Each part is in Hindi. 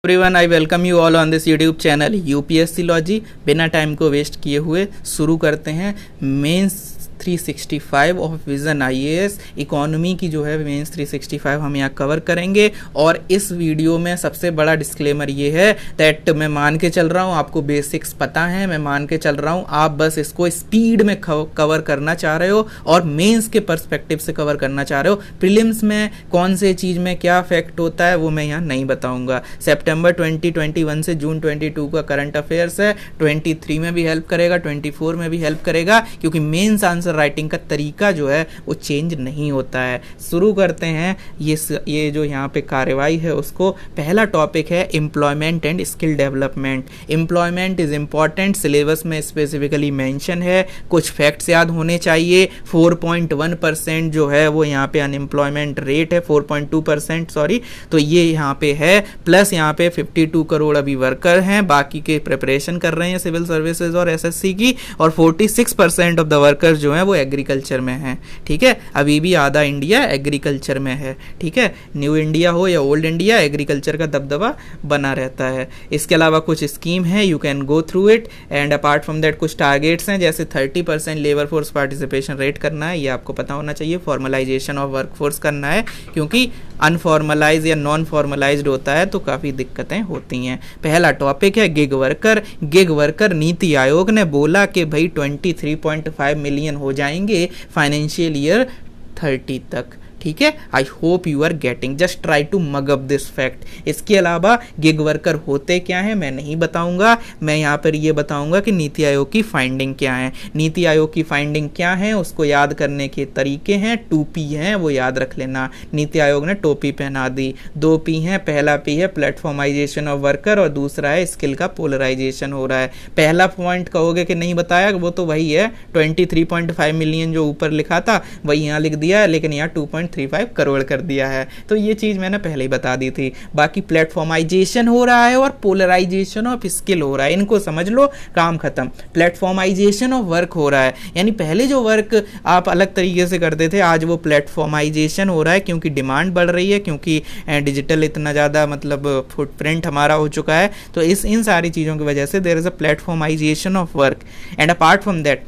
Everyone, I welcome you all on this YouTube channel UPSC logy. बिना टाइम को वेस्ट किए हुए शुरू करते हैं mains 365 of Vision IAS. Economy की जो है मेंस 365 हम यहाँ कवर करेंगे। और इस वीडियो में सबसे बड़ा डिस्क्लेमर ये है दैट मैं मान के चल रहा हूँ आपको बेसिक्स पता है, मैं मान के चल रहा हूँ आप बस इसको स्पीड में कवर करना चाह रहे हो और मेंस के पर्सपेक्टिव से कवर करना चाह रहे हो। प्रीलिम्स में कौन से चीज़ में क्या इफेक्ट होता है वो मैं यहाँ नहीं बताऊंगा। सितंबर 2021 से जून 22 का करंट अफेयर्स है, 23 में भी हेल्प करेगा, 24 में भी हेल्प करेगा, क्योंकि मेंस आंसर राइटिंग का तरीका जो है वो चेंज नहीं होता है। शुरू करते हैं ये जो यहाँ पे कार्यवाही है उसको। पहला टॉपिक है employment and skill development. Employment is important, syllabus में स्पेसिफिकली मेंशन है। कुछ फैक्ट्स याद होने चाहिए। 4.1% जो है वो यहाँ पे अनएम्प्लॉयमेंट रेट है, 4.2% सॉरी, तो ये यहाँ पे है। प्लस यहाँ पे 52 करोड़ अभी वर्कर हैं, बाकी के प्रिपरेशन कर रहे हैं सिविल सर्विसेज और एसएससी की, और 46% ऑफ द वर्कर्स जो है वो एग्रीकल्चर में है। ठीक है, अभी भी आधा इंडिया एग्रीकल्चर में है। ठीक है, न्यू इंडिया हो या ओल्ड इंडिया, एग्रीकल्चर का दबदबा बना रहता है। इसके अलावा कुछ स्कीम है, you can go through it. And apart from that कुछ टारगेट्स हैं, जैसे 30% लेबर फोर्स पार्टिसिपेशन रेट करना है, ये आपको पता होना चाहिए। फॉर्मलाइजेशन ऑफ वर्कफोर्स करना है, क्योंकि अनफॉर्मलाइज या नॉन फॉर्मलाइज्ड होता है तो काफ़ी दिक्कतें होती हैं। पहला टॉपिक है गिग वर्कर। गिग वर्कर नीति आयोग ने बोला कि भाई 23.5 मिलियन हो जाएंगे फाइनेंशियल ईयर 30 तक। ठीक है, I hope you are getting, just try to mug up this fact. इसके अलावा गिग वर्कर होते क्या है मैं नहीं बताऊंगा, मैं यहाँ पर ये बताऊंगा कि नीति आयोग की फाइंडिंग क्या है। नीति आयोग की फाइंडिंग क्या है उसको याद करने के तरीके हैं। 2P हैं, वो याद रख लेना। नीति आयोग ने टोपी पहना दी। 2P हैं, पहला P है प्लेटफॉर्माइजेशन ऑफ वर्कर और दूसरा है स्किल का पोलराइजेशन हो रहा है। पहला पॉइंट कहोगे कि नहीं बताया, वो तो वही है 23.5 मिलियन जो ऊपर लिखा था वही यहाँ लिख दिया है, लेकिन यहाँ 2.35 करोड़ कर दिया है। तो ये चीज़ मैंने पहले ही बता दी थी। बाकी प्लेटफॉर्माइजेशन हो रहा है और पोलराइजेशन ऑफ स्किल हो रहा है, इनको समझ लो, काम खत्म। प्लेटफॉर्माइजेशन ऑफ वर्क हो रहा है, यानी पहले जो वर्क आप अलग तरीके से करते थे आज वो प्लेटफॉर्माइजेशन हो रहा है, क्योंकि डिमांड बढ़ रही है, क्योंकि डिजिटल इतना ज़्यादा मतलब फुटप्रिंट हमारा हो चुका है। तो इन सारी चीज़ों की वजह से there is a platformisation of work. And apart from that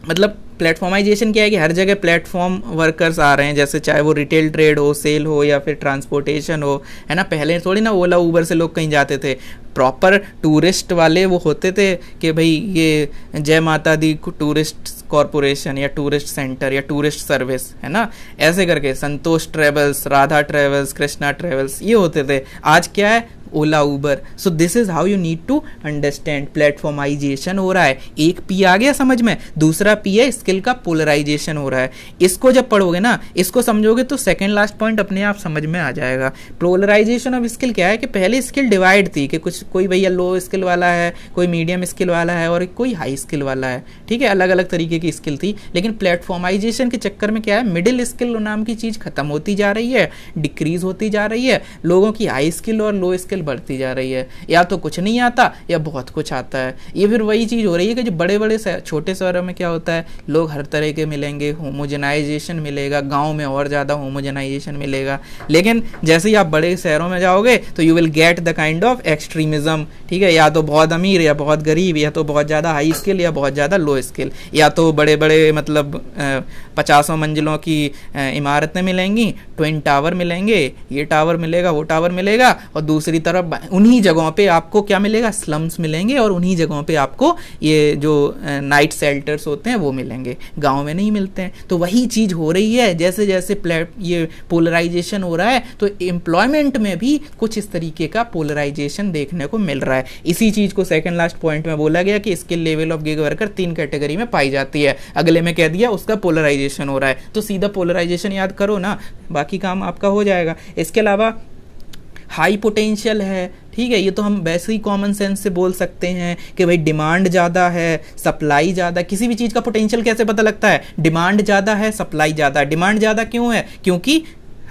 मतलब प्लेटफॉर्माइजेशन क्या है कि हर जगह प्लेटफॉर्म वर्कर्स आ रहे हैं, जैसे चाहे वो रिटेल ट्रेड हो, सेल हो या फिर ट्रांसपोर्टेशन हो, है ना। पहले थोड़ी ना ओला उबर से लोग कहीं जाते थे, प्रॉपर टूरिस्ट वाले वो होते थे कि भाई ये जय माता दी टूरिस्ट कॉरपोरेशन या टूरिस्ट सेंटर या टूरिस्ट सर्विस, है ना, ऐसे करके Santosh travels, Radha travels, Krishna travels, ये होते थे। आज क्या है, Ola Uber. So this is how you need to understand, platformisation हो रहा है। एक P आ गया समझ में, दूसरा P है स्किल का पोलराइजेशन हो रहा है। इसको जब पढ़ोगे ना, इसको समझोगे तो सेकंड लास्ट पॉइंट अपने आप समझ में आ जाएगा। पोलराइजेशन ऑफ स्किल क्या है कि पहले स्किल डिवाइड थी कि कुछ कोई भैया लो स्किल वाला है, कोई मीडियम स्किल वाला है और कोई हाई स्किल वाला है। ठीक है, अलग अलग तरीके की स्किल थी। लेकिन प्लेटफॉर्माइजेशन के चक्कर में क्या है, मिडिल स्किल नाम की चीज खत्म होती जा रही है, डिक्रीज होती जा रही है। लोगों की हाई स्किल और लो स्किल बढ़ती जा रही है, या तो कुछ नहीं आता या बहुत कुछ आता है। ये फिर वही चीज हो रही है कि जो बड़े बड़े छोटे शहरों में क्या होता है, लोग हर तरह के मिलेंगे, होमोजेनाइजेशन मिलेगा। गांव में और ज्यादा होमोजेनाइजेशन मिलेगा। लेकिन जैसे ही आप बड़े शहरों में जाओगे तो you will get the kind of extremism. ठीक है, या तो बहुत अमीर या बहुत गरीब, या तो बहुत ज्यादा हाई स्किल या बहुत ज्यादा लो स्किल, या तो बड़े बड़े मतलब 50 मंजिलों की इमारतें मिलेंगी, ट्विन टावर मिलेंगे, ये टावर मिलेगा वो टावर मिलेगा, और दूसरी तरफ उन्हीं जगहों पे आपको क्या मिलेगा, स्लम्स मिलेंगे, और उन्हीं जगहों पे आपको ये जो नाइट शेल्टर्स होते हैं वो मिलेंगे, गांव में नहीं मिलते हैं। तो वही चीज हो रही है, जैसे जैसे ये पोलराइजेशन हो रहा है तो एम्प्लॉयमेंट में भी कुछ इस तरीके का पोलराइजेशन देखने को मिल रहा है। इसी चीज को सेकंड लास्ट पॉइंट में बोला गया कि skill level of gig worker 3 category में पाई जाती है। अगले में कह दिया उसका पोलराइजेशन हो रहा है, तो सीधा पोलराइजेशन याद करो ना, बाकी काम आपका हो जाएगा। इसके अलावा हाई पोटेंशियल है। ठीक है, ये तो हम वैसे ही कॉमन सेंस से बोल सकते हैं कि भाई डिमांड ज़्यादा है, सप्लाई ज़्यादा। किसी भी चीज़ का पोटेंशियल कैसे पता लगता है, डिमांड ज़्यादा है, सप्लाई ज़्यादा है। डिमांड ज़्यादा क्यों है, क्योंकि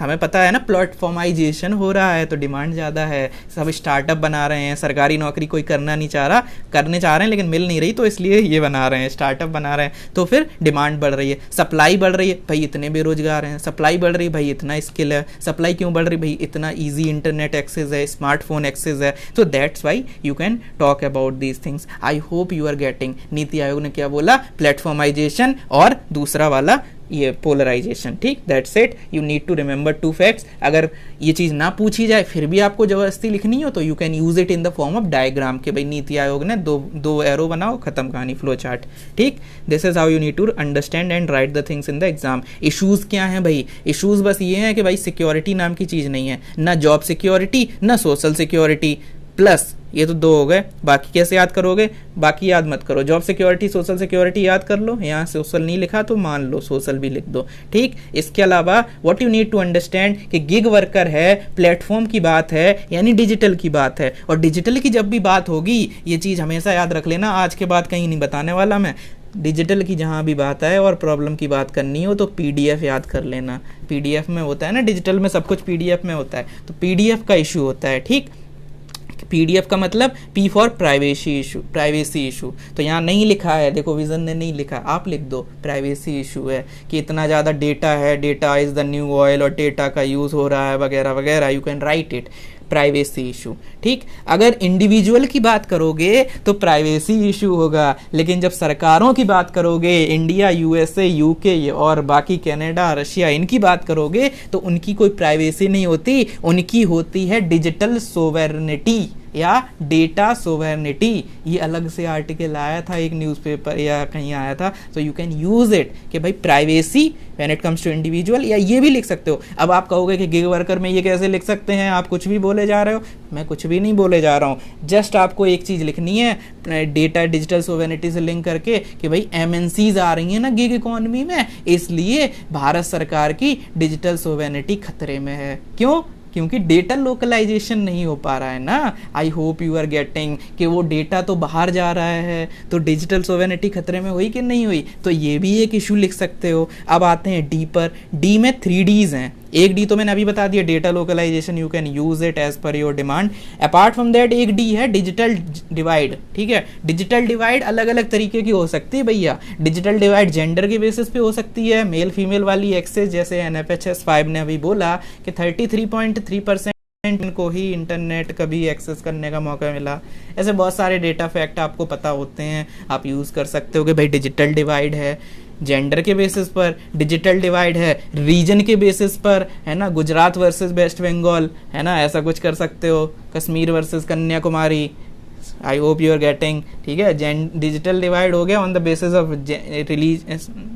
हमें पता है ना प्लेटफॉर्माइजेशन हो रहा है तो डिमांड ज़्यादा है, सब स्टार्टअप बना रहे हैं, सरकारी नौकरी कोई करने चाह रहे हैं लेकिन मिल नहीं रही, तो इसलिए ये बना रहे हैं, स्टार्टअप बना रहे हैं, तो फिर डिमांड बढ़ रही है। सप्लाई बढ़ रही है, भाई इतने बेरोजगार हैं, सप्लाई बढ़ रही है, भाई इतना स्किल है, सप्लाई क्यों बढ़ रही, भाई इतना ईजी इंटरनेट एक्सेस है, स्मार्टफोन एक्सेस है, तो that's why you can talk about these things. I hope you are getting. NITI Aayog ने क्या बोला, प्लेटफॉर्माइजेशन और दूसरा वाला ये पोलराइजेशन, ठीक, that's it. You need to remember 2 facts. अगर ये चीज़ ना पूछी जाए फिर भी आपको जबरदस्ती लिखनी हो तो you can use it in the form of diagram, कि भाई नीति आयोग ने दो एरो बनाओ, खत्म कहानी, फ्लो चार्ट, ठीक। This is how you need to understand and write the things in the exam. Issues क्या हैं भाई, इशूज़ बस ये हैं कि भाई सिक्योरिटी नाम की चीज़ नहीं है, ना जॉब सिक्योरिटी ना सोशल सिक्योरिटी, प्लस ये तो 2 हो गए, बाकी कैसे याद करोगे, बाकी याद मत करो, जॉब सिक्योरिटी सोशल सिक्योरिटी याद कर लो, यहाँ सोशल नहीं लिखा तो मान लो सोशल भी लिख दो, ठीक। इसके अलावा what you need to understand कि गिग वर्कर है, प्लेटफॉर्म की बात है, यानी डिजिटल की बात है, और डिजिटल की जब भी बात होगी, ये चीज़ हमेशा याद रख लेना, आज के बाद कहीं नहीं बताने वाला मैं, डिजिटल की जहाँ भी बात आए और प्रॉब्लम की बात करनी हो तो पीडीएफ याद कर लेना। पीडीएफ में होता है ना, डिजिटल में सब कुछ पीडीएफ में होता है, तो पीडीएफ का इशू होता है, ठीक। पीडीएफ का मतलब पी फॉर प्राइवेसी इशू, तो यहाँ नहीं लिखा है, देखो विजन ने नहीं लिखा, आप लिख दो प्राइवेसी इशू है कि इतना ज़्यादा डेटा है, data is the new oil, और डेटा का यूज़ हो रहा है वगैरह वगैरह, you can write it, privacy issue, ठीक। अगर इंडिविजुअल की बात करोगे तो प्राइवेसी इशू होगा, लेकिन जब सरकारों की बात करोगे, इंडिया, यूएसए, यूके और बाकी कनाडा, रशिया, इनकी बात करोगे तो उनकी कोई प्राइवेसी नहीं होती, उनकी होती है डिजिटल सोवेरेनिटी या डेटा सोवेरेनिटी। ये अलग से आर्टिकल आया था एक न्यूज़पेपर या कहीं आया था, तो यू कैन यूज इट कि भाई privacy when it comes to individual, या ये भी लिख सकते हो। अब आप कहोगे कि गिग वर्कर में ये कैसे लिख सकते हैं, आप कुछ भी बोले जा रहे हो, मैं कुछ भी नहीं बोले जा रहा हूँ, जस्ट आपको एक चीज़ लिखनी है डेटा डिजिटल सोवेरेनिटी से लिंक करके कि भाई एमएनसीज आ रही हैं ना गिग इकोनॉमी में, इसलिए भारत सरकार की डिजिटल सोवेरेनिटी खतरे में है। क्यों? क्योंकि डेटा लोकलाइजेशन नहीं हो पा रहा है ना। I hope you are getting कि वो डेटा तो बाहर जा रहा है, तो डिजिटल सोवेरेनिटी खतरे में हुई कि नहीं हुई, तो ये भी एक इशू लिख सकते हो। अब आते हैं डी पर। डी में 3 Ds हैं, एक डी तो मैंने अभी बता दिया, data localization, you can use it as per your demand. Apart from that एक डी है डिजिटल डिवाइड, ठीक है। डिजिटल डिवाइड अलग अलग तरीके की हो सकती है भैया। डिजिटल डिवाइड जेंडर के बेसिस पे हो सकती है, मेल फीमेल वाली एक्सेस, जैसे एनएफएचएस 5 ने अभी बोला कि 33.3% को ही इंटरनेट कभी एक्सेस करने का मौका मिला। ऐसे बहुत सारे डेटा फैक्ट आपको पता होते हैं, आप यूज़ कर सकते हो कि भाई डिजिटल डिवाइड है जेंडर के बेसिस पर, डिजिटल डिवाइड है रीजन के बेसिस पर, है ना, गुजरात वर्सेस वेस्ट बंगाल, है ना, ऐसा कुछ कर सकते हो, Kashmir versus Kanyakumari. I hope you are getting, ठीक है। डिजिटल डिवाइड हो गया on the basis of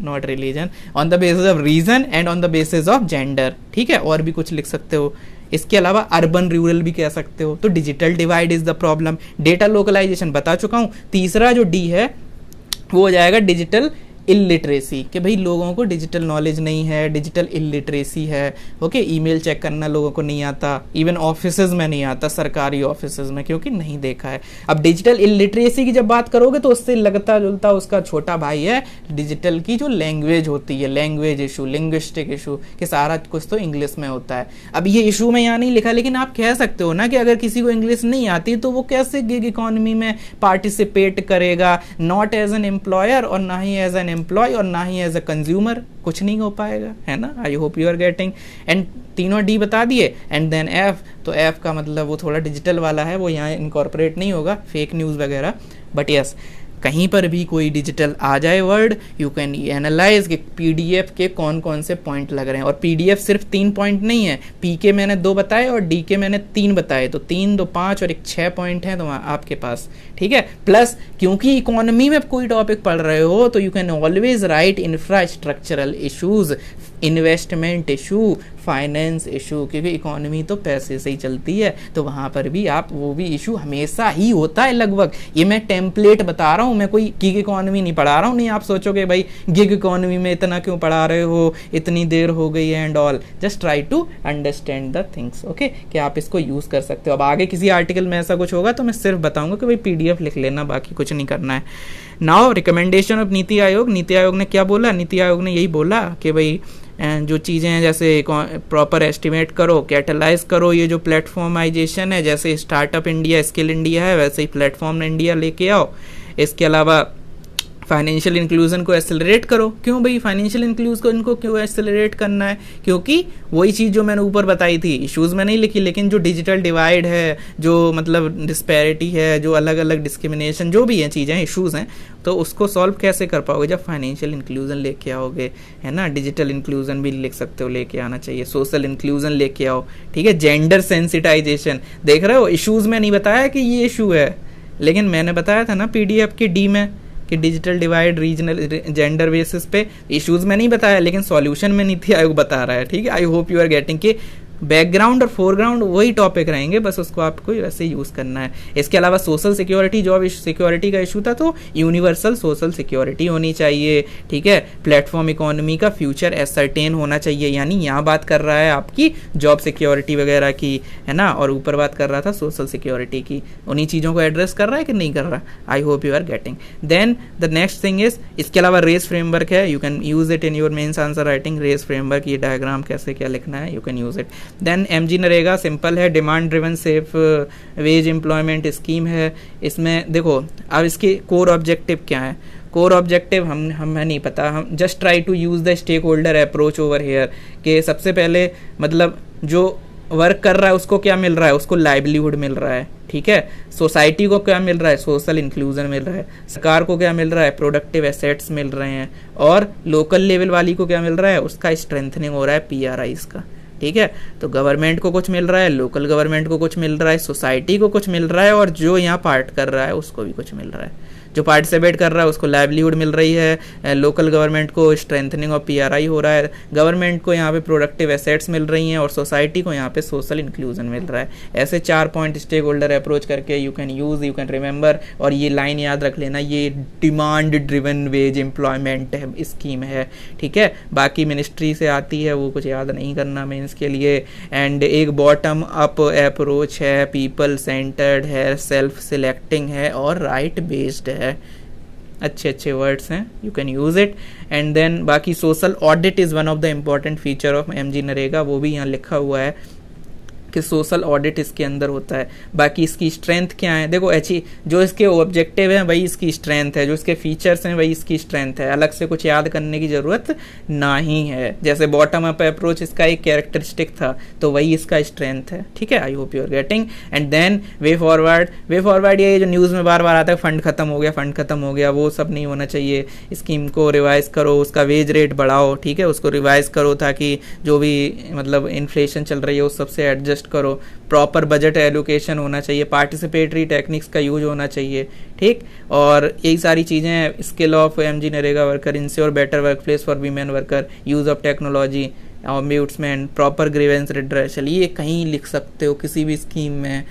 not religion, on the basis of region and on the basis of gender, ठीक है। और भी कुछ लिख सकते हो। इसके अलावा अर्बन रूरल भी कह सकते हो। तो digital divide is the problem. Data localization बता चुका हूँ। तीसरा जो डी है वो हो जाएगा डिजिटल इलिटरेसी, कि भाई लोगों को डिजिटल नॉलेज नहीं है, डिजिटल इलिटरेसी है। ओके, ईमेल चेक करना लोगों को नहीं आता, इवन ऑफिसेज में नहीं आता, सरकारी ऑफिसेज में, क्योंकि नहीं देखा है। अब डिजिटल इलिटरेसी की जब बात करोगे तो उससे लगता जुलता उसका छोटा भाई है डिजिटल की जो लैंग्वेज होती है, लैंग्वेज इशू, लिंग्विस्टिक इशू, कि सारा कुछ तो इंग्लिश में होता है। अब ये इशू में यहाँ नहीं लिखा, लेकिन आप कह सकते हो ना कि अगर किसी को इंग्लिश नहीं आती तो वो कैसे गिग इकोनॉमी में पार्टिसिपेट करेगा, नॉट एज एन एम्प्लॉयर और ना ही एज एन एम्प्लॉय और ना ही एज अ कंज्यूमर, कुछ नहीं हो पाएगा, है ना। I hope you are getting. And तीनों डी बता दिए। एंड देन एफ, तो एफ का मतलब वो थोड़ा डिजिटल वाला है, वो यहाँ इनकॉर्पोरेट नहीं होगा, फेक न्यूज़ वगैरह, बट यस कहीं पर भी कोई डिजिटल आ जाए वर्ड, यू कैन एनालाइज कि पीडीएफ के कौन कौन से पॉइंट लग रहे हैं। और पीडीएफ सिर्फ 3 पॉइंट नहीं है, पी के मैंने 2 बताए और डी के मैंने 3 बताए, तो 3, 2, 5 और एक 6 पॉइंट हैं तो आपके पास, ठीक है। प्लस क्योंकि इकोनॉमी में कोई टॉपिक पढ़ रहे हो तो you can always right infrastructural issues, investment issue, finance issue, क्योंकि इकोनॉमी तो पैसे से ही चलती है, तो वहाँ पर भी आप वो भी इशू हमेशा ही होता है लगभग। ये मैं टेम्पलेट बता रहा हूँ, मैं कोई गिग इकोनॉमी नहीं पढ़ा रहा हूँ। नहीं आप सोचोगे भाई गिग इकोनॉमी में इतना क्यों पढ़ा रहे हो, इतनी देर हो गई है and all. Just try to understand the things, okay, कि आप इसको यूज़ कर सकते हो। अब आगे किसी आर्टिकल में ऐसा कुछ होगा तो मैं सिर्फ बताऊंगा कि भाई पीडीएफ लिख लेना, बाकी कुछ नहीं करना है। Now recommendation of NITI Aayog. नीति आयोग ने क्या बोला? नीति आयोग ने यही बोला कि भाई एंड जो चीज़ें हैं जैसे प्रॉपर एस्टिमेट करो, कैटलाइज करो ये जो प्लेटफॉर्माइजेशन है, जैसे स्टार्टअप इंडिया, स्किल इंडिया है, वैसे ही प्लेटफॉर्म इंडिया लेके आओ। इसके अलावा फाइनेंशियल इंक्लूजन को एक्सेलरेट करो। क्यों भाई फाइनेंशियल इंक्लूजन को क्यों एक्सेलरेट करना है? क्योंकि वही चीज़ जो मैंने ऊपर बताई थी, इश्यूज में नहीं लिखी, लेकिन जो डिजिटल डिवाइड है, जो मतलब डिस्पैरिटी है, जो अलग अलग डिस्क्रिमिनेशन जो भी हैं चीज़ें इश्यूज हैं, तो उसको सॉल्व कैसे कर पाओगे? जब फाइनेंशियल इंक्लूजन लेके आओगे, है ना। डिजिटल इंक्लूजन भी लिख सकते हो, लेके आना चाहिए। सोशल इंक्लूजन लेके आओ, ठीक है। जेंडर सेंसिटाइजेशन, देख रहे हो इश्यूज में नहीं बताया कि ये इशू है, लेकिन मैंने बताया था ना PDF के D में कि digital divide regional gender basis पे इश्यूज में नहीं बताया, लेकिन सॉल्यूशन में नीति आयोग बता रहा है, ठीक है। I hope you are getting कि बैकग्राउंड और फोरग्राउंड वही टॉपिक रहेंगे, बस उसको आपको वैसे यूज़ करना है। इसके अलावा सोशल सिक्योरिटी, जॉब सिक्योरिटी का इशू था, तो यूनिवर्सल सोशल सिक्योरिटी होनी चाहिए, ठीक है। प्लेटफॉर्म इकोनॉमी का फ्यूचर एसर्टेन होना चाहिए, यानी यहाँ बात कर रहा है आपकी जॉब सिक्योरिटी वगैरह की, है ना, और ऊपर बात कर रहा था सोशल सिक्योरिटी की। उन्हीं चीज़ों को एड्रेस कर रहा है कि नहीं कर रहा? I hope you are getting. Then the next thing is, इसके अलावा रेस फ्रेमवर्क है, you can use it in your mains answer writing. Race framework, ये डायग्राम कैसे क्या लिखना है, you can use it. Then MG NREGA simple है, demand driven safe wage employment scheme है। इसमें देखो अब इसके कोर ऑब्जेक्टिव क्या है? कोर ऑब्जेक्टिव हमें नहीं पता, हम just try to use the stakeholder approach over here, कि सबसे पहले मतलब जो वर्क कर रहा है उसको क्या मिल रहा है? उसको लाइवलीहुड मिल रहा है, ठीक है। सोसाइटी को क्या मिल रहा है? सोशल इंक्लूजन मिल रहा है। सरकार को क्या मिल रहा है? प्रोडक्टिव एसेट्स मिल रहे हैं। और लोकल लेवल वाली को क्या मिल रहा है? उसका स्ट्रेंथनिंग हो रहा है, PRIs का, ठीक है। तो गवर्नमेंट को कुछ मिल रहा है, लोकल गवर्नमेंट को कुछ मिल रहा है, सोसाइटी को कुछ मिल रहा है, और जो यहाँ पार्ट कर रहा है उसको भी कुछ मिल रहा है। जो पार्टिसिपेट कर रहा है उसको लाइवलीहुड मिल रही है, लोकल गवर्नमेंट को स्ट्रेंथनिंग और PRI हो रहा है, गवर्नमेंट को यहाँ पे प्रोडक्टिव एसेट्स मिल रही हैं, और सोसाइटी को यहाँ पे सोशल इंक्लूजन मिल रहा है। ऐसे 4 पॉइंट स्टेक होल्डर अप्रोच करके you can use, you can remember, और ये लाइन याद रख लेना, ये demand driven veg employment scheme है, ठीक है। बाकी मिनिस्ट्री से आती है, वो कुछ याद नहीं करना मेंस के लिए। एंड एक बॉटम अप अप्रोच है, पीपल सेंटर्ड है, सेल्फ सिलेक्टिंग है, और राइट बेस्ड है। अच्छे अच्छे वर्ड्स हैं, you can use it. And then बाकी social audit is one of the important feature of MG NREGA, वो भी यहाँ लिखा हुआ है कि सोशल ऑडिट इसके अंदर होता है। बाकी इसकी स्ट्रेंथ क्या है? देखो अच्छी, जो इसके ऑब्जेक्टिव है वही इसकी स्ट्रेंथ है, जो इसके फीचर्स हैं वही इसकी स्ट्रेंथ है, अलग से कुछ याद करने की जरूरत नहीं है। जैसे बॉटम अप अप्रोच इसका एक कैरेक्टरिस्टिक था, तो वही इसका स्ट्रेंथ है, ठीक है। I hope you are getting. And then way forward, way forward ये जो न्यूज़ में बार बार आता है, फंड खत्म हो गया, फंड खत्म हो गया, वो सब नहीं होना चाहिए। स्कीम को रिवाइज करो, उसका वेज रेट बढ़ाओ, ठीक है, उसको रिवाइज करो ताकि जो भी मतलब इन्फ्लेशन चल रही है उस सबसे एडजस्ट करो। प्रॉपर बजट एलोकेशन होना चाहिए, पार्टिसिपेटरी टेक्निक्स का यूज होना चाहिए, ठीक। और यही सारी चीज़ें skill of MG NREGA worker, insure better work place for women worker, use of technology, ombudsman, proper grievance redressal, ये कहीं लिख सकते हो किसी भी स्कीम में।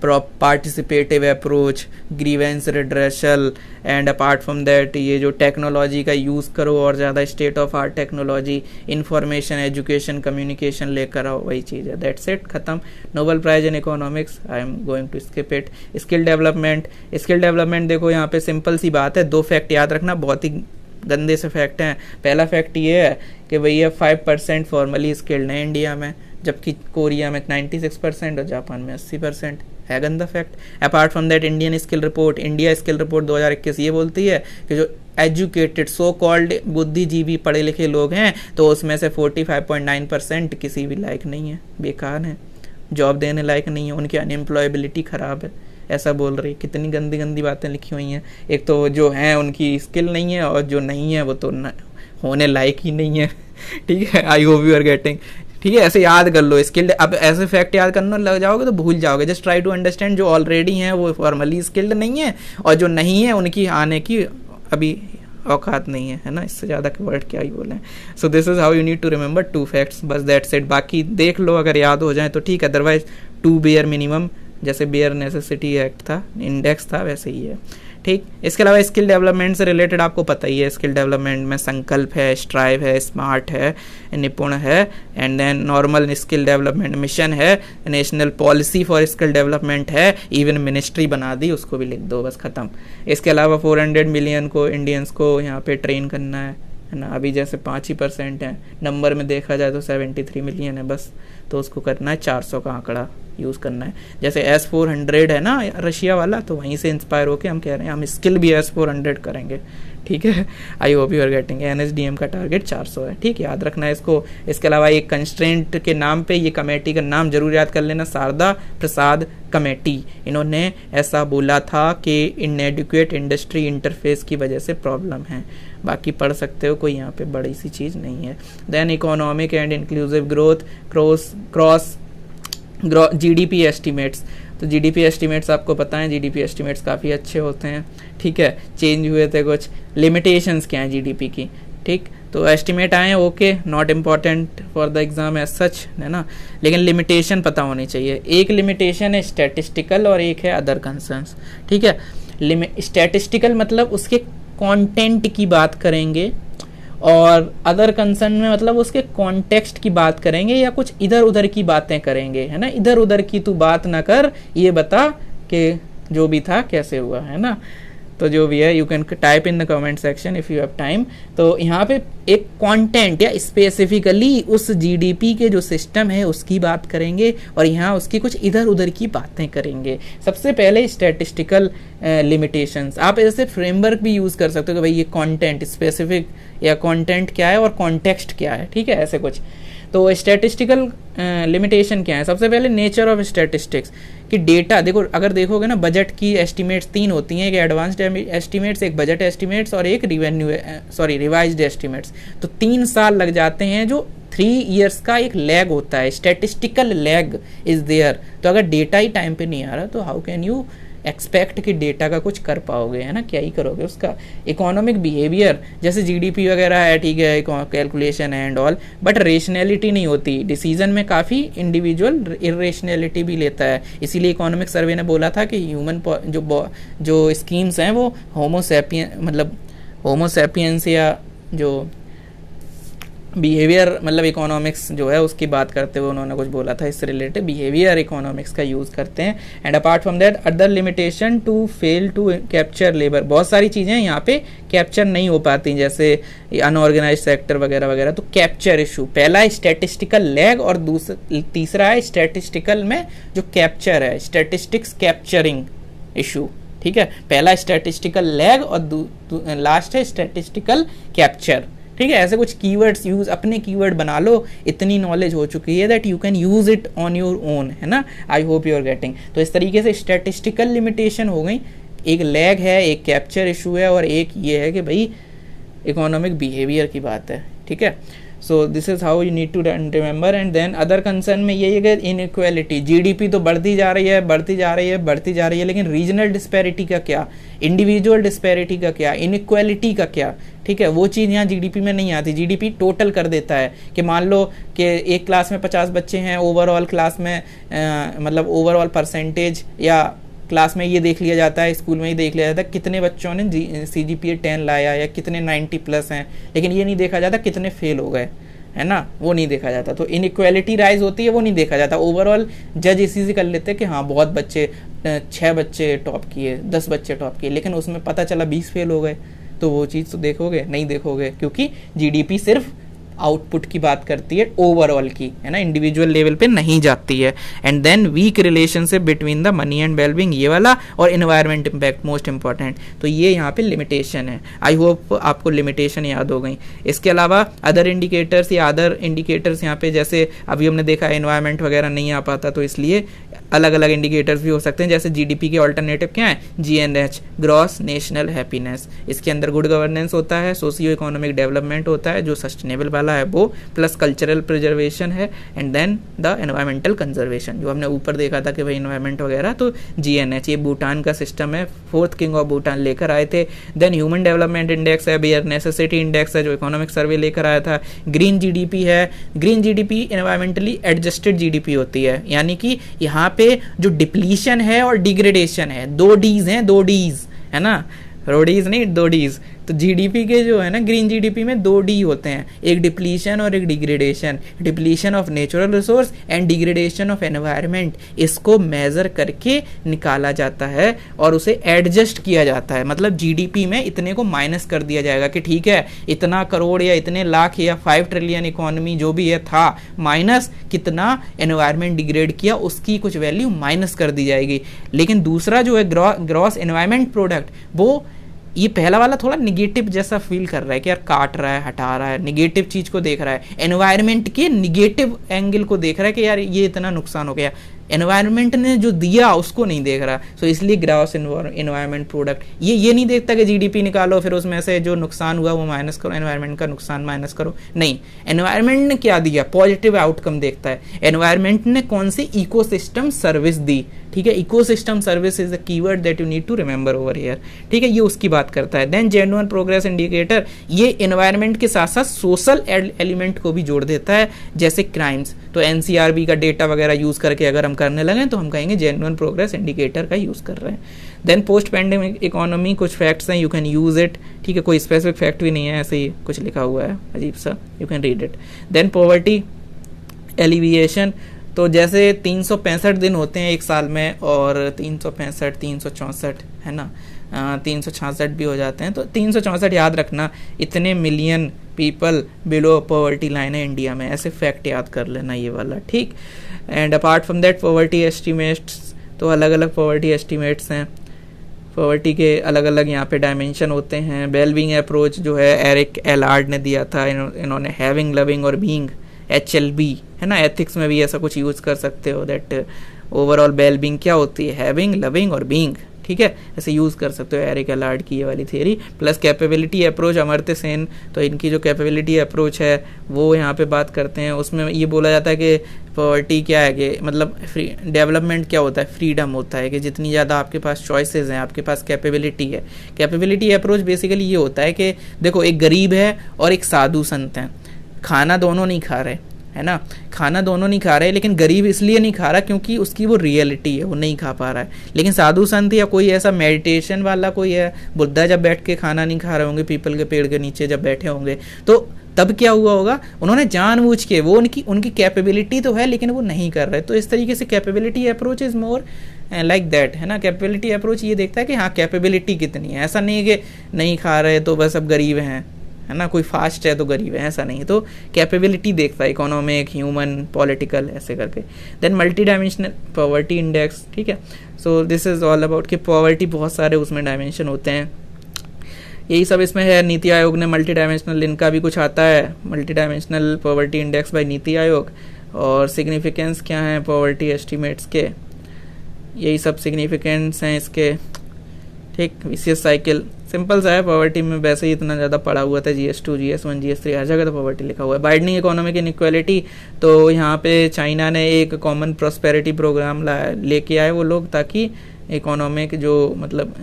Participative approach, grievance redressal, and apart from that ये जो टेक्नोलॉजी का यूज़ करो और ज़्यादा state of art technology, information, education, communication लेकर आओ, वही चीज़ है। दैट्स इट, खत्म। Nobel prize in economics, I am going to skip it. Skill development, skill development देखो यहाँ पे सिंपल सी बात है, 2 फैक्ट याद रखना, बहुत ही गंदे से फैक्ट हैं। पहला फैक्ट ये है कि भैया 5% फॉर्मली स्किल्ड है इंडिया में, जबकि कोरिया में 96% और जापान में 80% है। गंदा fact. Apart from that Indian skill report, India skill report 2021 ये बोलती है कि जो एजुकेटेड सो कॉल्ड बुद्धिजीवी पढ़े लिखे लोग हैं, तो उसमें से 45.9% किसी भी लायक नहीं है, बेकार हैं, जॉब देने लायक नहीं है, उनकी अनएम्प्लॉयबिलिटी ख़राब है, ऐसा बोल रही। कितनी गंदी गंदी बातें लिखी हुई हैं। एक तो जो हैं उनकी स्किल नहीं है, और जो नहीं है वो तो होने लायक ही नहीं है, ठीक है। I hope you are getting, ठीक है। ऐसे याद कर लो स्किल्ड, अब ऐसे फैक्ट याद करने लग जाओगे तो भूल जाओगे। जस्ट ट्राई टू अंडरस्टैंड, जो ऑलरेडी हैं वो फॉर्मली स्किल्ड नहीं है, और जो नहीं है उनकी आने की अभी औकात नहीं है, है ना। इससे ज़्यादा वर्ड क्या ही बोलें। So this is how you need to remember 2 facts, बस दैट्स इट। बाकी देख लो, अगर याद हो जाए तो ठीक है, अदरवाइज 2 बेयर मिनिमम, जैसे बेयर नेसेसिटी एक्ट था, इंडेक्स था, वैसे ही है, ठीक। इसके अलावा स्किल डेवलपमेंट से रिलेटेड आपको पता ही है, स्किल डेवलपमेंट में संकल्प है, स्ट्राइव है, स्मार्ट है, निपुण है, and then normal skill development mission है, national policy for skill development है, इवन मिनिस्ट्री बना दी, उसको भी लिख दो, बस खत्म। इसके अलावा 400 मिलियन को इंडियंस को यहाँ पे ट्रेन करना है ना। अभी जैसे 5% है, नंबर में देखा जाए तो 73 मिलियन है बस, तो उसको करना है 400 का आंकड़ा यूज़ करना है। जैसे S-400 है ना रशिया वाला, तो वहीं से इंस्पायर होकर हम कह रहे हैं हम स्किल भी S-400 करेंगे, ठीक है। I hope you are getting. NSDM का टारगेट 400 है, ठीक, याद रखना है इसको। इसके अलावा एक कंस्ट्रेंट के नाम पे ये कमेटी का नाम जरूर याद कर लेना, शारदा प्रसाद कमेटी। इन्होंने ऐसा बोला था कि इनएडुकेट इंडस्ट्री इंटरफेस की वजह से प्रॉब्लम है, बाकी पढ़ सकते हो, कोई यहाँ पे बड़ी सी चीज़ नहीं है। Then economic and inclusive growth cross GDP estimates. तो GDP एस्टिमेट्स आपको पता है, GDP एस्टिमेट्स काफ़ी अच्छे होते हैं, ठीक है। चेंज हुए थे कुछ, लिमिटेशंस क्या हैं GDP की, ठीक। तो एस्टिमेट आए, okay, not important for the exam as such, है ना, लेकिन लिमिटेशन पता होनी चाहिए। एक लिमिटेशन है स्टैटिस्टिकल और एक है अदर कंसर्न्स, ठीक है। स्टैटिस्टिकल मतलब उसके कंटेंट की बात करेंगे, और अदर कंसर्न में मतलब उसके कॉन्टेक्स्ट की बात करेंगे या कुछ इधर उधर की बातें करेंगे, है ना। इधर उधर की तू बात ना कर, ये बता कि जो भी था कैसे हुआ, है ना। तो जो भी है you can type in the comment section if you have time. तो यहाँ पे एक कंटेंट या स्पेसिफिकली उस GDP के जो सिस्टम है उसकी बात करेंगे, और यहाँ उसकी कुछ इधर उधर की बातें करेंगे। सबसे पहले स्टैटिस्टिकल लिमिटेशंस, आप ऐसे फ्रेमवर्क भी यूज़ कर सकते हो कि भाई ये कंटेंट स्पेसिफिक या कंटेंट क्या है और कॉन्टेक्स्ट क्या है, ठीक है, ऐसे कुछ। तो स्टैटिस्टिकल लिमिटेशन क्या है? सबसे पहले नेचर ऑफ स्टैटिस्टिक्स, कि डेटा देखो, अगर देखोगे ना बजट की एस्टिमेट्स 3 होती हैं, एक एडवांस्ड एस्टिमेट्स, एक बजट एस्टिमेट्स और एक रिवाइज्ड एस्टिमेट्स। तो 3 साल लग जाते हैं, जो 3 ईयर्स का एक लैग होता है, स्टैटिस्टिकल लैग इज देयर। तो अगर डेटा ही टाइम पे नहीं आ रहा तो हाउ कैन यू एक्सपेक्ट कि डेटा का कुछ कर पाओगे, है ना, क्या ही करोगे उसका। इकोनॉमिक बिहेवियर, जैसे GDP वगैरह है, ठीक है, कैलकुलेशन है एंड ऑल, बट रेशनैलिटी नहीं होती डिसीजन में, काफ़ी इंडिविजुअल इरेशनैलिटी भी लेता है। इसीलिए इकोनॉमिक सर्वे ने बोला था कि ह्यूमन जो स्कीम्स हैं वो होमोसेपियंस या जो बिहेवियर मतलब इकोनॉमिक्स जो है उसकी बात करते हुए उन्होंने कुछ बोला था, इससे रिलेटेड बिहेवियर इकोनॉमिक्स का यूज़ करते हैं। And apart from that other limitation to fail to capture labour, बहुत सारी चीज़ें यहाँ पे कैप्चर नहीं हो पाती, जैसे अनऑर्गेनाइज सेक्टर वगैरह वगैरह। तो कैप्चर इशू, पहला स्टैटिस्टिकल लैग और तीसरा है स्टैटिस्टिकल में जो कैप्चर है, स्टैटिस्टिक्स कैप्चरिंग इशू, ठीक है। पहला स्टैटिस्टिकल लैग और लास्ट है स्टैटिस्टिकल कैप्चर, ठीक है। ऐसे कुछ कीवर्ड्स यूज, अपने कीवर्ड बना लो, इतनी नॉलेज हो चुकी है that you can use it on your own, है ना। I hope you are getting. तो इस तरीके से स्टैटिस्टिकल लिमिटेशन हो गई, एक लैग है, एक कैप्चर इशू है, और एक ये है कि भाई इकोनॉमिक बिहेवियर की बात है, ठीक है। So this is how you need to remember. And then other concern में यही है कि इनइक्वालिटी, GDP तो बढ़ती जा रही है, बढ़ती जा रही है, बढ़ती जा रही है, लेकिन रीजनल डिस्पैरिटी का क्या, इंडिविजुअल डिस्पैरिटी का क्या, इनइक्वालिटी का क्या, ठीक है, वो चीज़ यहाँ GDP में नहीं आती। GDP टोटल कर देता है कि मान लो कि एक क्लास में 50 बच्चे हैं, ओवरऑल क्लास में मतलब ओवरऑल परसेंटेज या क्लास में ये देख लिया जाता है, स्कूल में ही देख लिया जाता है कितने बच्चों ने CGPA 10 लाया या कितने 90+ हैं, लेकिन ये नहीं देखा जाता कितने फेल हो गए, है ना, वो नहीं देखा जाता। तो इनइक्वालिटी राइज होती है, वो नहीं देखा जाता। ओवरऑल जज इसी से कर लेते हैं कि हाँ बहुत बच्चे, 6 बच्चे टॉप किए, 10 बच्चे टॉप किए, लेकिन उसमें पता चला 20 फेल हो गए, तो वो चीज़ तो देखोगे नहीं देखोगे, क्योंकि GDP सिर्फ आउटपुट की बात करती है, ओवरऑल की, है ना, इंडिविजुअल लेवल पे नहीं जाती है। And then weak relationship between the money and wellbeing, ये वाला, और इन्वायरमेंट इम्पैक्ट मोस्ट इंपॉर्टेंट। तो ये यहाँ पे लिमिटेशन है। आई होप आपको लिमिटेशन याद हो गई। इसके अलावा अदर इंडिकेटर्स या अदर इंडिकेटर्स यहाँ पे, जैसे अभी हमने देखा एनवायरमेंट वगैरह नहीं आ पाता, तो इसलिए अलग अलग इंडिकेटर्स भी हो सकते हैं। जैसे GDP के ऑल्टरनेटिव क्या है, GNH, ग्रॉस नेशनल हैप्पीनेस। इसके अंदर गुड गवर्नेंस होता है, सोशियो इकोनॉमिक डेवलपमेंट होता है, जो सस्टेनेबल वाला है वो, प्लस कल्चरल प्रिजर्वेशन है, and then the environmental conservation, जो हमने ऊपर देखा था कि भाई एनवायरमेंट वगैरह। तो GNH ये भूटान का सिस्टम है, 4th किंग ऑफ भूटान लेकर आए थे। देन ह्यूमन डेवलपमेंट इंडेक्स है, बेयर नेसेसिटी इंडेक्स है, जो इकोनॉमिक सर्वे लेकर आया था। ग्रीन GDP है, green GDP environmentally adjusted GDP होती है, यानी कि यहाँ पे जो डिप्लीशन है और डिग्रेडेशन है, 2 Ds हैं, 2 Ds, है ना, रोडीज नहीं 2 Ds, तो जीडीपी के जो है ना ग्रीन जीडीपी में 2 डी होते हैं, एक डिप्लीशन और एक degradation, depletion of natural resource and degradation of environment. इसको मेजर करके निकाला जाता है और उसे एडजस्ट किया जाता है, मतलब जीडीपी में इतने को माइनस कर दिया जाएगा कि ठीक है इतना करोड़ या इतने लाख या 5 ट्रिलियन इकोनॉमी जो भी है था, माइनस कितना एनवायरनमेंट डिग्रेड किया उसकी कुछ वैल्यू माइनस कर दी जाएगी। लेकिन दूसरा जो है ग्रॉस एनवायरनमेंट प्रोडक्ट, वो ये पहला वाला थोड़ा निगेटिव जैसा फील कर रहा है कि यार काट रहा है, हटा रहा है, निगेटिव चीज को देख रहा है, एनवायरनमेंट के निगेटिव एंगल को देख रहा है कि यार ये इतना नुकसान हो गया, एनवायरनमेंट ने जो दिया उसको नहीं देख रहा। सो इसलिए ग्रॉस एनवायरनमेंट प्रोडक्ट ये नहीं देखता कि जीडीपी निकालो फिर उसमें से जो नुकसान हुआ वो माइनस करो, एनवायरनमेंट का नुकसान माइनस करो, नहीं, एनवायरनमेंट ने क्या दिया, पॉजिटिव आउटकम देखता है, एनवायरनमेंट ने कौन सी इकोसिस्टम सर्विस दी, ठीक है, ecosystem service is the keyword that you need to remember over here, ठीक है, ये उसकी बात करता है। देन जेन्युइन प्रोग्रेस इंडिकेटर, ये एनवायरनमेंट के साथ साथ सोशल एलिमेंट को भी जोड़ देता है, जैसे क्राइम्स, तो एनसीआरबी का डेटा वगैरह यूज करके अगर हम करने लगे तो हम कहेंगे जेन्युइन प्रोग्रेस इंडिकेटर का यूज कर रहे हैं। देन पोस्ट पैंडेमिक इकोनॉमी, कुछ फैक्ट्स हैं, यू कैन यूज इट, ठीक है, कोई स्पेसिफिक फैक्ट भी नहीं है, ऐसे ही कुछ लिखा हुआ है अजीब सा, you can read it. Then poverty alleviation, तो जैसे 365 दिन होते हैं एक साल में और 365 364 है ना, 366 भी हो जाते हैं, तो 364 याद रखना, इतने million people below poverty line है इंडिया में, ऐसे फैक्ट याद कर लेना ये वाला, ठीक। And apart from that poverty estimates, तो अलग अलग पॉवर्टी एस्टिमेट्स हैं, पॉवर्टी के अलग अलग यहाँ पे डायमेंशन होते हैं। वेलबींग अप्रोच जो है एरिक एलार्ड ने दिया था, इन्होंने हैविंग, लविंग और बीइंग, HLB है ना, एथिक्स में भी ऐसा कुछ यूज कर सकते हो, दैट ओवरऑल वेलबींग क्या होती है, हैविंग, लविंग और बीइंग, ठीक है, ऐसे यूज कर सकते हो एरिक एलार्ड की ये वाली theory. Plus capability approach Amartya Sen, तो इनकी जो कैपेबिलिटी अप्रोच है वो यहाँ पे बात करते हैं, उसमें ये बोला जाता है कि पॉवर्टी क्या है कि मतलब फ्री डेवलपमेंट क्या होता है, फ्रीडम होता है कि जितनी ज़्यादा आपके पास चॉइसेस हैं, आपके पास कैपेबिलिटी है। कैपेबिलिटी अप्रोच बेसिकली ये होता है कि देखो एक गरीब है और एक साधु संत है, खाना दोनों नहीं खा रहे है ना, खाना दोनों नहीं खा रहे, लेकिन गरीब इसलिए नहीं खा रहा क्योंकि उसकी वो रियलिटी है, वो नहीं खा पा रहा है। लेकिन साधु संत या कोई ऐसा मेडिटेशन वाला कोई है, बुद्धा जब बैठ के खाना नहीं खा रहे होंगे पीपल के पेड़ के नीचे जब बैठे होंगे, तो तब क्या हुआ होगा, उन्होंने जानबूझ के, वो उनकी कैपेबिलिटी तो है लेकिन वो नहीं कर रहे। तो इस तरीके से capability approach is more like that है ना। कैपेबिलिटी अप्रोच ये देखता है कि हाँ कैपेबिलिटी कितनी है, ऐसा नहीं है कि नहीं खा रहे तो बस अब गरीब हैं है ना, कोई फास्ट है तो गरीब है, ऐसा नहीं है। तो कैपेबिलिटी देखता है, इकोनॉमिक, ह्यूमन, पॉलिटिकल, ऐसे करके। Then multidimensional poverty index, ठीक है। So this is all about कि पॉवर्टी बहुत सारे उसमें डायमेंशन होते हैं, यही सब इसमें है। नीति आयोग ने मल्टी डायमेंशनल, इनका भी कुछ आता है, multi dimensional poverty index bye NITI Aayog, और सिग्निफिकेंस क्या है पॉवर्टी एस्टिमेट्स के, यही सब सिग्निफिकेंस हैं इसके, ठीक। विशियस साइकिल सिंपल सा है, पॉवर्टी में वैसे ही इतना ज़्यादा पड़ा हुआ था, GS2, GS1, GS3 हर जगह तो पॉवर्टी लिखा हुआ है। वाइडनिंग इकोनॉमिक इनइक्वालिटी, तो यहाँ पे चाइना ने एक कॉमन प्रॉस्पेरिटी प्रोग्राम लेके आए वो लोग, ताकि इकोनॉमिक जो मतलब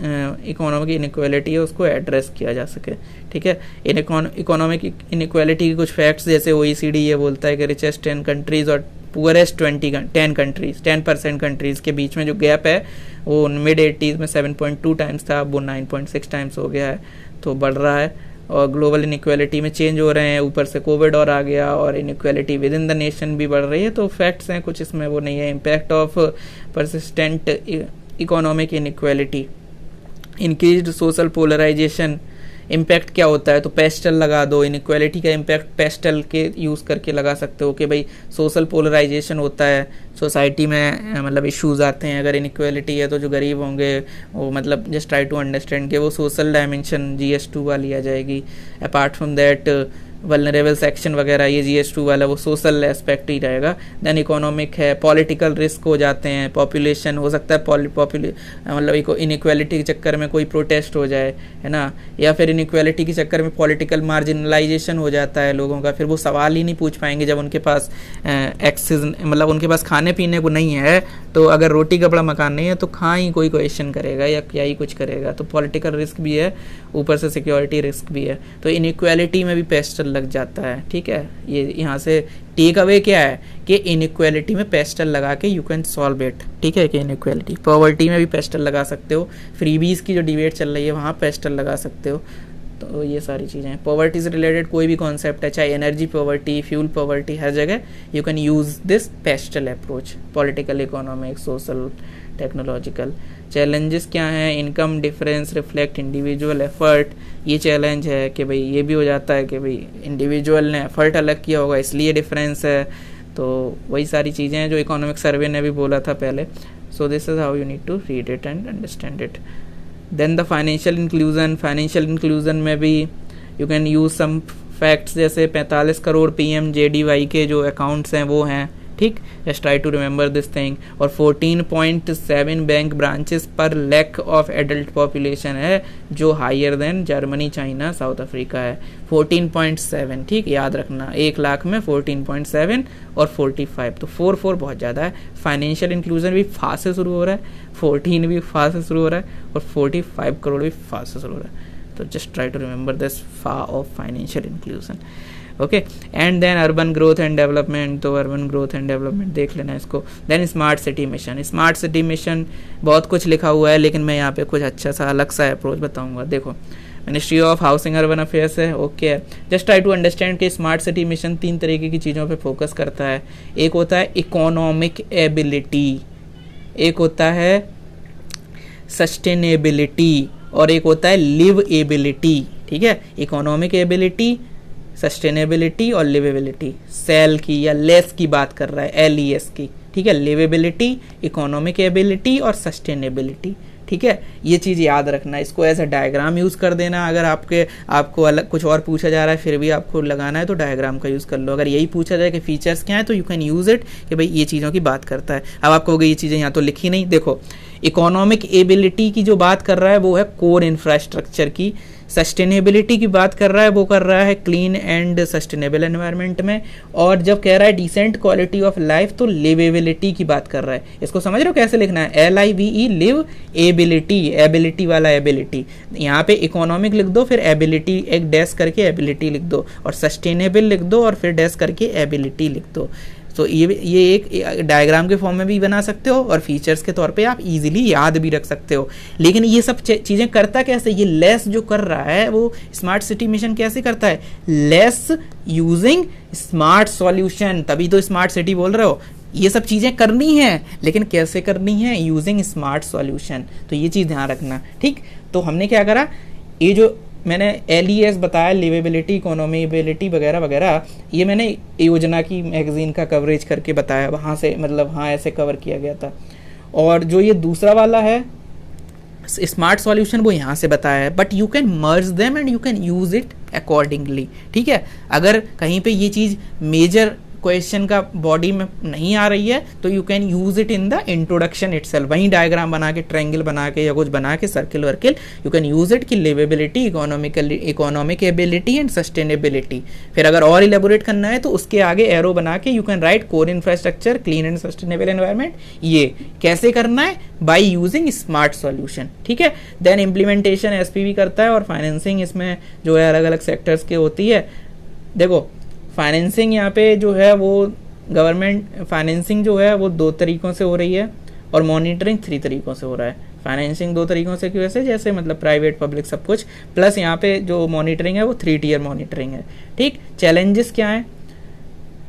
इकोनॉमिक इनइक्वालिटी है उसको एड्रेस किया जा सके, ठीक है। इकोनॉमिक इनइक्वालिटी के कुछ फैक्ट्स, जैसे OECD ये बोलता है कि रिचेस्ट 10 कंट्रीज और पुअरेस्ट 10 कंट्रीज, 10% कंट्रीज के बीच में जो गैप है वो मिड 80s में 7.2 टाइम्स था, अब वो 9.6 टाइम्स हो गया है, तो बढ़ रहा है। और ग्लोबल इनइक्वालिटी में चेंज हो रहे हैं, ऊपर से कोविड और आ गया, और inequality with in the nation भी बढ़ रही है। तो फैक्ट्स हैं कुछ, इसमें वो नहीं है। Impact of persistent economic inequality, increased social polarization, impact क्या होता है, तो पेस्टल लगा दो। इनइक्वालिटी का इम्पैक्ट पेस्टल के यूज़ करके लगा सकते हो कि भाई सोशल पोलराइजेशन होता है, सोसाइटी में मतलब इश्यूज आते हैं, अगर इनइक्वालिटी है तो जो गरीब होंगे वो मतलब जस्ट ट्राई टू अंडरस्टैंड कि वो सोशल डायमेंशन GS2 वाली आ जाएगी। Apart from that vulnerable section वगैरह, ये GS2 वाला वो सोशल एस्पेक्ट ही रहेगा। देन इकोनॉमिक है, पॉलिटिकल रिस्क हो जाते हैं, पॉपुलेशन हो सकता है मतलब इनइक्वालिटी के चक्कर में कोई प्रोटेस्ट हो जाए है ना, या फिर इनइक्वालिटी के चक्कर में पॉलिटिकल मार्जिनलाइजेशन हो जाता है लोगों का, फिर वो सवाल ही नहीं पूछ पाएंगे जब उनके पास एक्सेस मतलब उनके पास खाने पीने को नहीं है, तो अगर रोटी कपड़ा मकान नहीं है तो कहाँ ही कोई क्वेश्चन करेगा या क्या ही कुछ करेगा। तो पॉलिटिकल रिस्क भी है, ऊपर से सिक्योरिटी रिस्क भी है, तो इनइक्वालिटी में भी पेस्टल लग जाता है, ठीक है। ये यहाँ से टेक अवे क्या है कि इनइक्वालिटी में पेस्टल लगा के यू कैन सॉल्व इट, ठीक है। कि इनइक्वालिटी, पॉवर्टी में भी पेस्टल लगा सकते हो, फ्रीबीज की जो डिबेट चल रही है वहाँ पेस्टल लगा सकते हो, तो ये सारी चीज़ें हैं। पॉवर्टी से रिलेटेड कोई भी कॉन्सेप्ट है, चाहे एनर्जी पॉवर्टी, फ्यूल पॉवर्टी, हर जगह you can use this pastel approach, political, economic, social, technological. Challenges क्या हैं? Income difference reflect individual effort, ये चैलेंज है कि भाई ये भी हो जाता है कि भाई इंडिविजुअल ने एफर्ट अलग किया होगा इसलिए डिफरेंस है। तो वही सारी चीज़ें हैं जो इकोनॉमिक सर्वे ने भी बोला था पहले। So this is how you need to read it and understand it. Then the financial inclusion में भी you can use some facts, जैसे 45 करोड़ PMJDY के जो अकाउंट्स हैं वो हैं, ठीक, just try to remember this thing. और 14.7 बैंक ब्रांचेस पर लैख ऑफ एडल्ट पॉपुलेशन है, जो higher than Germany, China, South Africa है। 14.7, ठीक, याद रखना, 1 लाख में 14.7 और 45, तो 4 बहुत ज़्यादा है। फाइनेंशियल इंक्लूजन भी फास्ट से शुरू हो रहा है, 14 भी फास्ट से शुरू हो रहा है, और 45 करोड़ भी फास्ट से शुरू हो रहा है। तो just try to remember this फा of financial inclusion. Okay, and then urban growth and development, तो अर्बन ग्रोथ एंड डेवलपमेंट देख लेना इसको। Then smart city mission, smart city mission बहुत कुछ लिखा हुआ है, लेकिन मैं यहाँ पे कुछ अच्छा सा अलग सा अप्रोच बताऊंगा। देखो, ministry of housing urban affairs है, okay. Just try to understand कि स्मार्ट सिटी मिशन 3 तरीके की चीज़ों पे फोकस करता है। एक होता है इकोनॉमिक एबिलिटी, एक होता है सस्टेनेबिलिटी, और एक होता है लिव एबिलिटी, ठीक है। इकोनॉमिक एबिलिटी, सस्टेनेबिलिटी और लिवेबिलिटी। सेल की या लेस की बात कर रहा है, LES की, ठीक है। लिवेबिलिटी, इकोनॉमिक एबिलिटी और सस्टेनेबिलिटी, ठीक है। ये चीज़ याद रखना, इसको ऐसा डायग्राम यूज़ कर देना। अगर आपको अलग कुछ और पूछा जा रहा है फिर भी आपको लगाना है तो डायग्राम का यूज़ कर लो। अगर यही पूछा जाए कि फीचर्स क्या है तो यू कैन यूज़ इट कि भाई ये चीज़ों की बात करता है। अब आपको ये चीज़ें यहाँ तो लिखी नहीं। देखो, इकोनॉमिक एबिलिटी की जो बात कर रहा है वो है कोर इंफ्रास्ट्रक्चर की, सस्टेनेबिलिटी की बात कर रहा है वो कर रहा है क्लीन एंड सस्टेनेबल एनवायरनमेंट में, और जब कह रहा है डिसेंट क्वालिटी ऑफ लाइफ तो लिवेबिलिटी की बात कर रहा है। इसको समझ रहे हो कैसे लिखना है? LIVE, लिव एबिलिटी, एबिलिटी वाला एबिलिटी। यहाँ पे इकोनॉमिक लिख दो, फिर एबिलिटी एक डैश करके एबिलिटी लिख दो, और सस्टेनेबल लिख दो और फिर डैश करके एबिलिटी लिख दो। तो ये एक डायग्राम के फॉर्म में भी बना सकते हो और फीचर्स के तौर पे आप इजीली याद भी रख सकते हो। लेकिन ये सब चीज़ें करता कैसे? ये लेस जो कर रहा है वो स्मार्ट सिटी मिशन कैसे करता है? लेस यूजिंग स्मार्ट सॉल्यूशन, तभी तो स्मार्ट सिटी बोल रहे हो। ये सब चीज़ें करनी है, लेकिन कैसे करनी है? Using smart solution. तो ये चीज़ ध्यान रखना, ठीक। तो हमने क्या करा, ये जो मैंने LES बताया, लिवेबिलिटी, इकोनॉमिबिलिटी वगैरह वगैरह, ये मैंने योजना की मैगजीन का कवरेज करके बताया, वहाँ से मतलब हाँ ऐसे कवर किया गया था। और जो ये दूसरा वाला है स्मार्ट सॉल्यूशन वो यहाँ से बताया है, but you can merge them and you can use it accordingly, ठीक है। अगर कहीं पे ये चीज़ मेजर क्वेश्चन का बॉडी में नहीं आ रही है तो you can use it in the introduction itself, वहीं डायग्राम बना के, ट्रायंगल बना के या कुछ बना के, सर्किल वर्किल, यू कैन यूज इट कि liveability, economic ability and sustainability. फिर अगर और इलेबोरेट करना है तो उसके आगे एरो बना के you can write core infrastructure, clean and sustainable environment. ये कैसे करना है? बाय यूजिंग स्मार्ट सॉल्यूशन, ठीक है। देन इम्प्लीमेंटेशन SPV करता है, और फाइनेंसिंग इसमें जो है अलग अलग सेक्टर्स के होती है। देखो, फाइनेंसिंग यहाँ पे जो है वो गवर्नमेंट फाइनेंसिंग जो है वो 2 तरीकों से हो रही है, और मॉनिटरिंग 3 तरीकों से हो रहा है। फाइनेंसिंग 2 तरीकों से क्यों? ऐसे जैसे मतलब प्राइवेट, पब्लिक सब कुछ, प्लस यहाँ पे जो मॉनिटरिंग है वो 3 टियर मॉनिटरिंग है, ठीक। चैलेंजेस क्या है?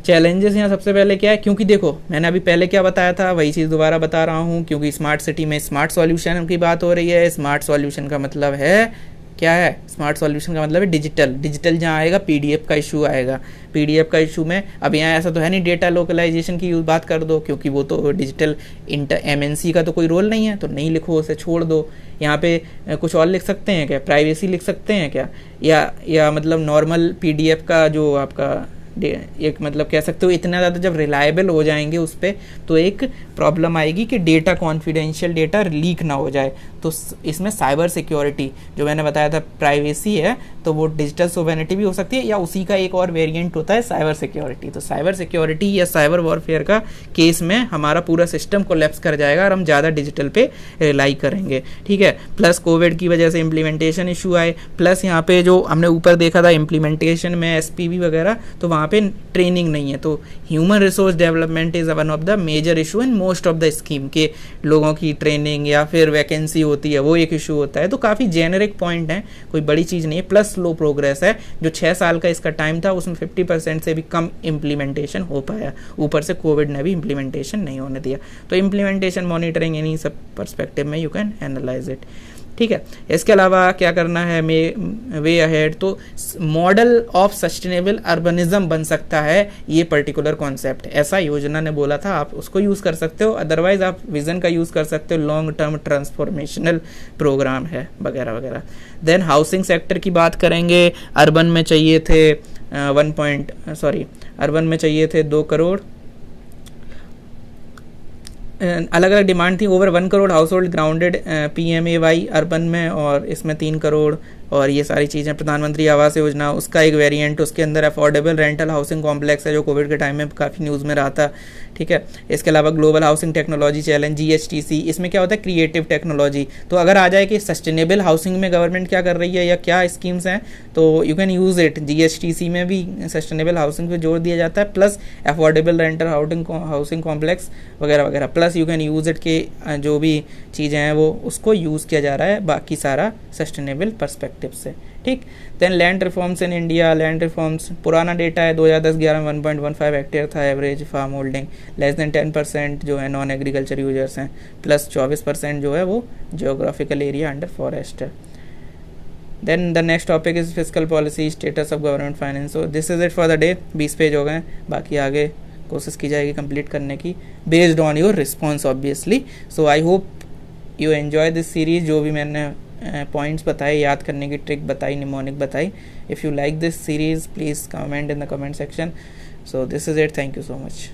चैलेंजेस यहाँ सबसे पहले क्या है, क्योंकि देखो मैंने अभी पहले क्या बताया था वही चीज़ दोबारा बता रहा हूँ, क्योंकि स्मार्ट सिटी में स्मार्ट सॉल्यूशन की बात हो रही है। स्मार्ट सॉल्यूशन का मतलब है क्या है? स्मार्ट सॉल्यूशन का मतलब है डिजिटल जहाँ आएगा PDF का इशू आएगा। PDF का इशू में अब यहाँ ऐसा तो है नहीं डेटा लोकलाइजेशन की बात कर दो, क्योंकि वो तो डिजिटल MNC का तो कोई रोल नहीं है, तो नहीं लिखो, उसे छोड़ दो। यहाँ पे कुछ और लिख सकते हैं क्या? प्राइवेसी लिख सकते हैं क्या? या मतलब नॉर्मल PDF का जो आपका एक मतलब कह सकते हो इतना ज़्यादा जब रिलायबल हो जाएंगे उस पर तो एक प्रॉब्लम आएगी कि डेटा कॉन्फिडेंशियल डेटा लीक ना हो जाए। तो इसमें साइबर सिक्योरिटी जो मैंने बताया था प्राइवेसी है, तो वो डिजिटल सोवेनिटी भी हो सकती है, या उसी का एक और वेरिएंट होता है साइबर सिक्योरिटी। तो साइबर सिक्योरिटी या साइबर वॉरफेयर का केस में हमारा पूरा सिस्टम कोलैप्स कर जाएगा और हम ज़्यादा डिजिटल पे रिलाई करेंगे, ठीक है। प्लस कोविड की वजह से इम्प्लीमेंटेशन इशू आए, प्लस यहाँ पे जो हमने ऊपर देखा था इम्प्लीमेंटेशन में SPV वगैरह, तो वहाँ पे ट्रेनिंग नहीं है। तो human resource development is one of the major issue in most of the scheme के लोगों की ट्रेनिंग, या फिर वैकेंसी होती है वो एक इशू होता है। तो काफ़ी जेनेरिक पॉइंट है, कोई बड़ी चीज़ नहीं है। प्लस स्लो प्रोग्रेस है, जो 6 साल का इसका टाइम था उसमें 50% से भी कम इम्प्लीमेंटेशन हो पाया, ऊपर से कोविड ने भी इम्प्लीमेंटेशन नहीं होने दिया। तो इम्प्लीमेंटेशन मॉनिटरिंग इन्हीं सब पर्सपेक्टिव में यू कैन एनालाइज इट। ठीक है, इसके अलावा क्या करना है वे अहेड, तो मॉडल ऑफ सस्टेनेबल अर्बनिज्म बन सकता है ये पर्टिकुलर कॉन्सेप्ट, ऐसा योजना ने बोला था, आप उसको यूज़ कर सकते हो। अदरवाइज आप विजन का यूज़ कर सकते हो, लॉन्ग टर्म ट्रांसफॉर्मेशनल प्रोग्राम है वगैरह वगैरह। देन हाउसिंग सेक्टर की बात करेंगे, अर्बन में चाहिए थे अर्बन में चाहिए थे 2 करोड़, अलग अलग डिमांड थी। Over 1 crore house hold grounded PMAY urban में, और इसमें 3 करोड़, और ये सारी चीज़ें। प्रधानमंत्री आवास योजना उसका एक वेरिएंट, उसके अंदर अफोर्डेबल रेंटल हाउसिंग कॉम्प्लेक्स है जो कोविड के टाइम में काफ़ी न्यूज़ में रहा था। ठीक है, इसके अलावा global housing technology challenge GHTC, इसमें क्या होता है क्रिएटिव टेक्नोलॉजी। तो अगर आ जाए कि सस्टेनेबल हाउसिंग में गवर्नमेंट क्या कर रही है या क्या स्कीम्स हैं, तो you can use it. GHTC में भी सस्टेनेबल हाउसिंग पे जोर दिया जाता है, plus affordable rental housing complex वगैरह वगैरह, plus you can use it के जो भी चीज़ें हैं वो उसको यूज़ किया जा रहा है बाकी सारा सस्टेनेबल पर्सपेक्टिव से। ठीक, then land reforms in India, land reforms पुराना डेटा है 2010-11 में 1.15 हेक्टेयर था average farm holding, less than 10% जो है नॉन एग्रीकल्चर यूजर्स हैं, प्लस 24% जो है वो जियोग्राफिकल एरिया अंडर फॉरेस्ट है। Then the next topic is fiscal policy, status of government finance. So this is it for the day, 20 page हो गए, बाकी आगे कोशिश की जाएगी कंप्लीट करने की based on your response obviously. So I hope you enjoy this series, जो भी मैंने पॉइंट्स बताए, याद करने की ट्रिक बताई, निमोनिक बताई। If you like this series please comment in the comment section. So this is it, thank you so much.